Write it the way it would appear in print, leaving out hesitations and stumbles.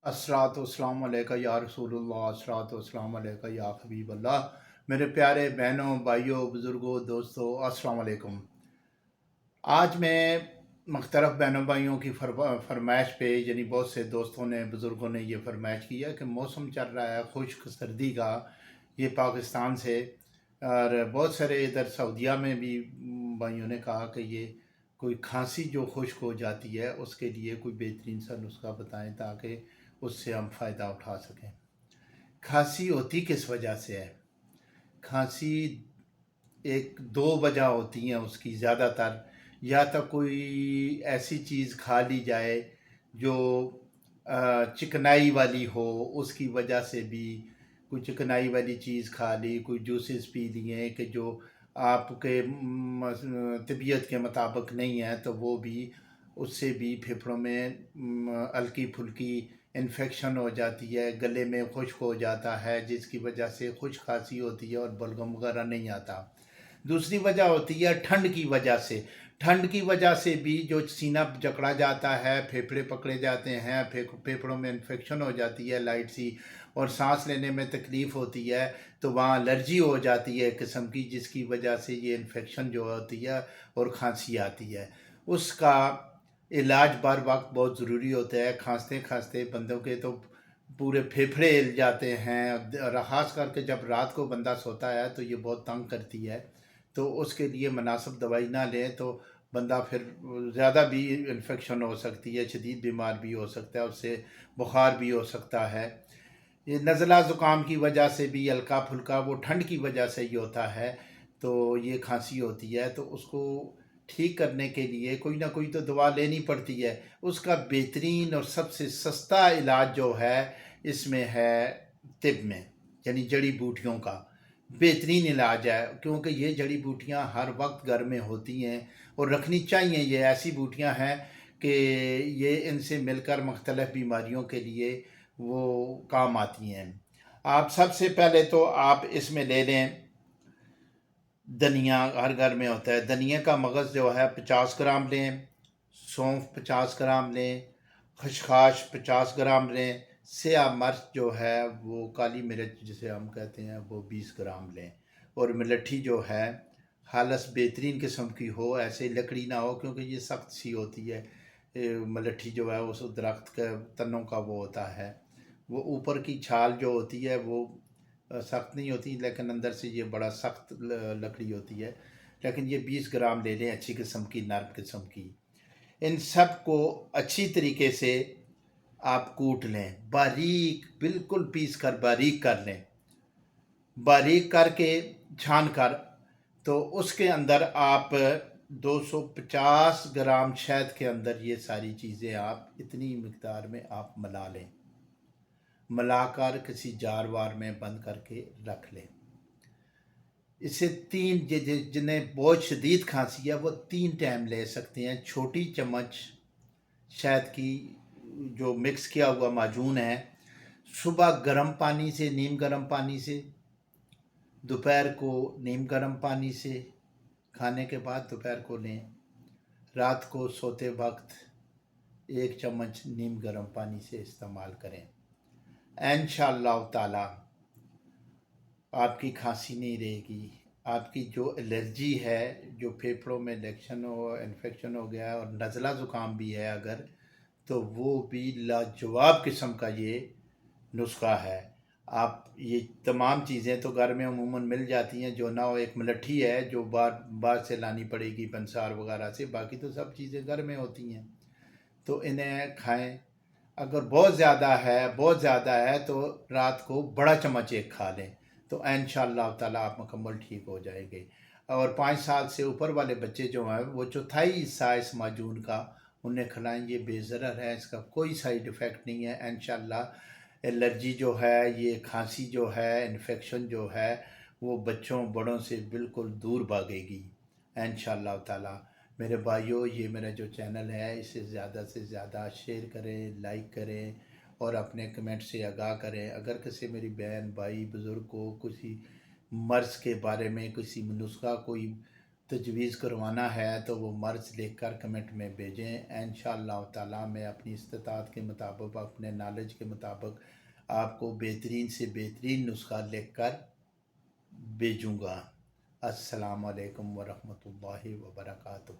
अस्सलातु वस्सलामु अलैका या रसूलुल्लाह, अस्सलातु वस्सलामु अलैका या हबीब अल्लाह। मेरे प्यारे बहनों, भाइयों, बुज़ुर्गों, दोस्तों, अस्सलामु अलैकुम। आज मैं मुख्तलिफ़ बहनों भाइयों की फरमाइश पे, यानी बहुत से दोस्तों ने, बुज़ुर्गों ने ये फरमाइश की है कि मौसम चल रहा है खुश्क सर्दी का, ये पाकिस्तान से, और बहुत सारे इधर सऊदीया में भी भाइयों ने कहा कि ये कोई खांसी जो खुश्क हो जाती है उसके लिए कोई बेहतरीन सा नुस्खा बताएं ताकि उससे हम फ़ायदा उठा सकें। खांसी होती किस वजह से है? खांसी एक दो वजह होती हैं उसकी ज़्यादातर। या तो कोई ऐसी चीज़ खा ली जाए जो चिकनाई वाली हो, उसकी वजह से भी कोई चिकनाई वाली चीज़ खा ली, कोई जूसेस पी लिए कि जो आपके तबीयत के मुताबिक नहीं है, तो वो भी उससे भी फेफड़ों में हल्की फुल्की इन्फेक्शन हो जाती है, गले में खुश्क हो जाता है, जिसकी वजह से खुश्क खांसी होती है और बलगम वगैरह नहीं आता। दूसरी वजह होती है ठंड की वजह से। ठंड की वजह से भी जो सीना जकड़ा जाता है, फेफड़े पकड़े जाते हैं, फेफड़ों में इन्फेक्शन हो जाती है लाइट सी, और सांस लेने में तकलीफ़ होती है, तो वहाँ एलर्जी हो जाती है एक किस्म की, जिसकी वजह से ये इन्फेक्शन जो होती है और खांसी आती है। उसका इलाज बर वक्त बहुत ज़रूरी होता है। खांसते खांसते बंदों के तो पूरे फेफड़े हिल जाते हैं, और ख़ास करके जब रात को बंदा सोता है तो ये बहुत तंग करती है। तो उसके लिए मुनासिब दवाई ना लें तो बंदा फिर ज़्यादा भी इन्फेक्शन हो सकती है, शदीद बीमार भी हो सकता है, उससे बुखार भी हो सकता है। ये नज़ला ज़ुकाम की वजह से भी हल्का फुल्का वो ठंड की वजह से ही होता है, तो ये खांसी होती है, तो उसको ठीक करने के लिए कोई ना कोई तो दवा लेनी पड़ती है। उसका बेहतरीन और सबसे सस्ता इलाज जो है इसमें है तिब में, यानी जड़ी बूटियों का बेहतरीन इलाज है, क्योंकि ये जड़ी बूटियाँ हर वक्त घर में होती हैं और रखनी चाहिए। ये ऐसी बूटियाँ हैं कि ये इनसे मिलकर मुख्तलिफ़ बीमारियों के लिए वो काम आती हैं। आप सबसे पहले तो आप इसमें ले लें धनिया, हर घर में होता है। धनिया का मगज़ जो है 50 ग्राम लें, सौंफ 50 ग्राम लें, खसखस 50 ग्राम लें, सिया मिर्च जो है वो काली मिर्च जिसे हम कहते हैं वो 20 ग्राम लें, और मिलट्ठी जो है खालस बेहतरीन किस्म की हो, ऐसे लकड़ी ना हो क्योंकि ये सख्त सी होती है। मलट्ठी जो है उस दरख्त के तनों का वो होता है, वो ऊपर की छाल जो होती है वो सख्त नहीं होती, लेकिन अंदर से ये बड़ा सख्त लकड़ी होती है। लेकिन ये 20 ग्राम ले लें, अच्छी किस्म की, नर्म किस्म की। इन सब को अच्छी तरीके से आप कूट लें, बारीक बिल्कुल पीस कर बारीक कर लें, बारीक करके छान कर। तो उसके अंदर आप 250 ग्राम शहद के अंदर ये सारी चीज़ें आप इतनी मिकदार में आप मिला लें, मिलाकर किसी जार वार में बंद करके रख लें। इसे तीन, जिन्हें बहुत शदीद खांसी है वो 3 टाइम ले सकते हैं। छोटी चम्मच शहद की जो मिक्स किया हुआ माजून है, सुबह गर्म पानी से, नीम गर्म पानी से, दोपहर को नीम गर्म पानी से, खाने के बाद दोपहर को लें। रात को सोते वक्त 1 चम्मच नीम गर्म पानी से इस्तेमाल करें। इंशाअल्लाह ताला आपकी खांसी नहीं रहेगी। आपकी जो एलर्जी है, जो फेफड़ों में इन्फेक्शन हो गया है और नज़ला ज़ुकाम भी है अगर, तो वो भी लाजवाब किस्म का ये नुस्खा है। आप ये तमाम चीज़ें तो घर में अमूमन मिल जाती हैं, जो ना हो एक मलट्ठी है जो बाहर से लानी पड़ेगी पंसार वगैरह से, बाकी तो सब चीज़ें घर में होती हैं। तो इन्हें खाएं। अगर बहुत ज़्यादा है तो रात को बड़ा चम्मच एक खा लें, तो इंशाअल्लाह ताला आप मुकम्मल ठीक हो जाएंगे। और 5 साल से ऊपर वाले बच्चे जो हैं वो चौथाई हिस्सा इस माजून का उन्हें खिलाएं। ये बेज़रर है, इसका कोई साइड इफ़ेक्ट नहीं है इंशाअल्लाह। एलर्जी जो है, ये खांसी जो है, इन्फेक्शन जो है, वो बच्चों बड़ों से बिल्कुल दूर भागेगी इंशाअल्लाह ताला। मेरे भाइयों, ये मेरा जो चैनल है इसे ज़्यादा से ज़्यादा शेयर करें, लाइक करें और अपने कमेंट से आगाह करें। अगर किसी मेरी बहन, भाई, बुज़ुर्ग को किसी मर्ज़ के बारे में, किसी नुस्खा कोई تجویز کروانا ہے تو وہ مرض لکھ کر کمنٹ میں بھیجیں. انشاءاللہ تعالی میں اپنی استطاعت کے مطابق، اپنے نالج کے مطابق آپ کو بہترین سے بہترین نسخہ لکھ کر بھیجوں گا. السلام علیکم ورحمۃ اللہ وبرکاتہ.